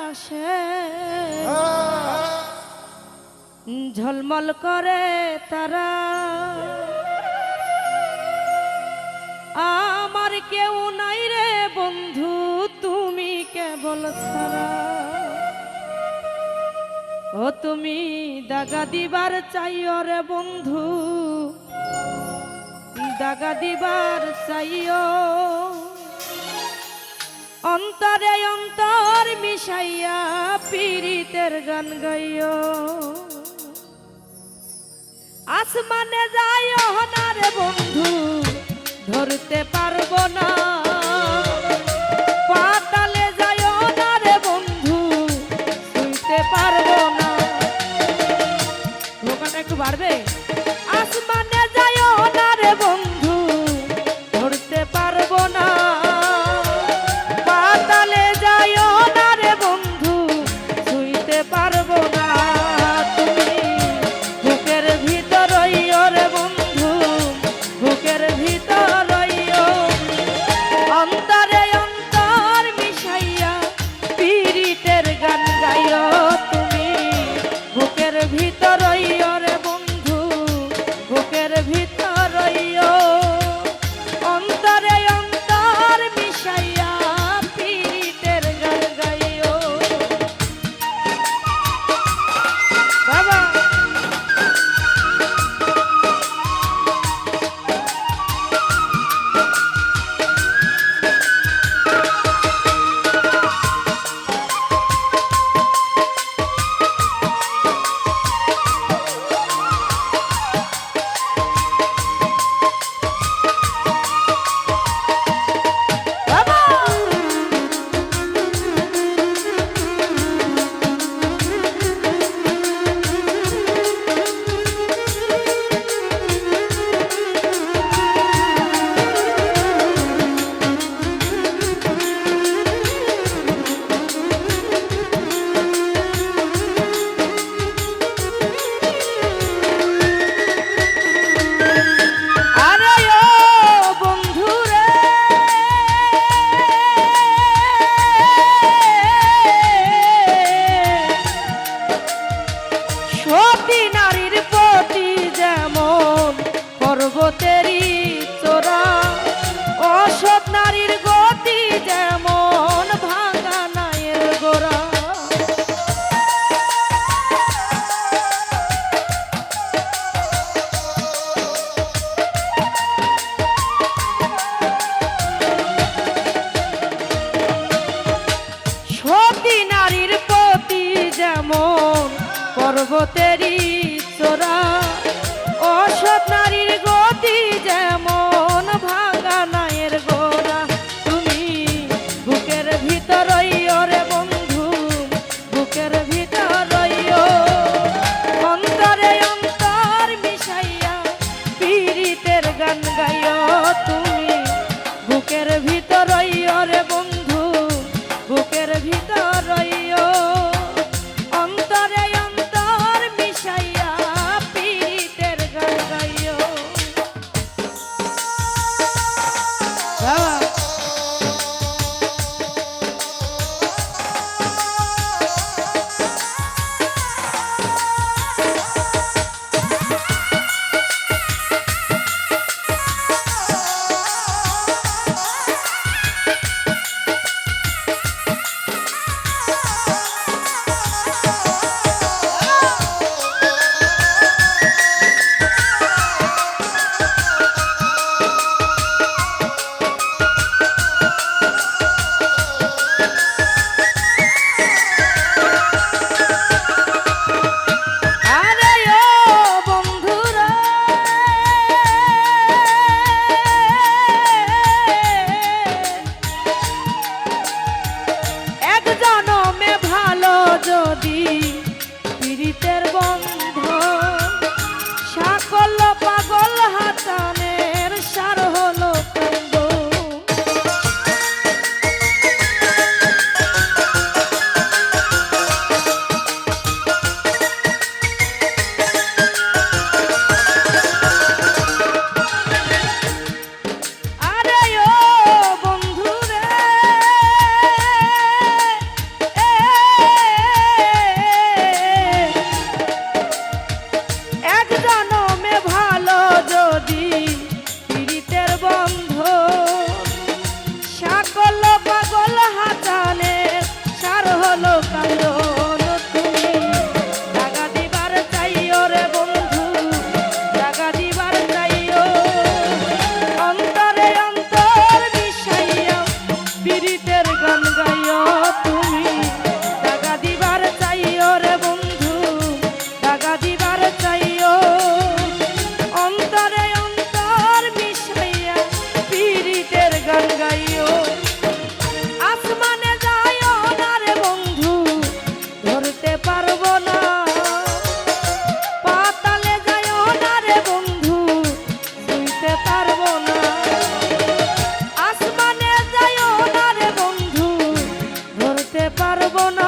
আকাশে ঝলমল করে তারা, আমার কেউ নাই রে বন্ধু তুমি কেবল ছাড়া। ও তুমি দাগা দিবার চাইও রে বন্ধু, দাগা দিবার চাইও, অন্তরে অন্তর মিশাইয়া পীড়িতের গান গাইও। আসমানে যাইও না রে বন্ধু ধরতে পারবো না, পাতালে যাইও না রে বন্ধু শুইতে পারবো না। দোকানটা একটু বাড়বে। আসমানে যাইও না রে বন্ধু ধরতে পারবো না, পাতালে যাইও না রে বন্ধু শুইতে পারবো না। তুমি বুকের ভিতর রইও রে বন্ধু, বুকের ভিতর রইও, অন্তরে অন্তর মিশাইয়া পীড়িতের গান গাইও। তুমি বুকের ভিতর রইও রে বন্ধু, বুকের ভিতর রইও, অন্তরে অন্তর মিশাইয়া পীড়িতের গান গাইও। বাবা পর্বতেরই চোরা, অসৎ নারীর গতি যেমন ভাঙা নায়ের গোড়া। সতী নারীর প্রতি যেমন পর্বতেরই চোরা, অসৎ নারীর গতি যেমন ভাঙা নায়ের গোড়া। তুমি বুকের ভিতর রইও রে বন্ধু, বুকের ভিতর রইও, অন্তরে অন্তর মিশাইয়া পীড়িতের গান গাইও। তুমি বুকের ভিতর রইও রে বন্ধু, বুকের ভিতর রইও, অন্তরে অন্তর মিশাইয়া হলো কান্দন তুমি টাকা দিবার চাইও রে বন্ধু টাকা দিবার চাইও অন্তরে অন্তর মিশাইয়া পীড়িতের গান গাইও তুমি টাকা দিবার চাইও রে বন্ধু টাকা দিবার চাইও অন্তরে অন্তর মিশাইয়া পীড়িতের গান গাইও আসমানে যাইও না রে বন্ধু ধরতে পারবো না পাতালে যাইও না রে বন্ধু ছুঁইতে পারবো না আসমানে যাইও না রে বন্ধু ধরতে পারবো না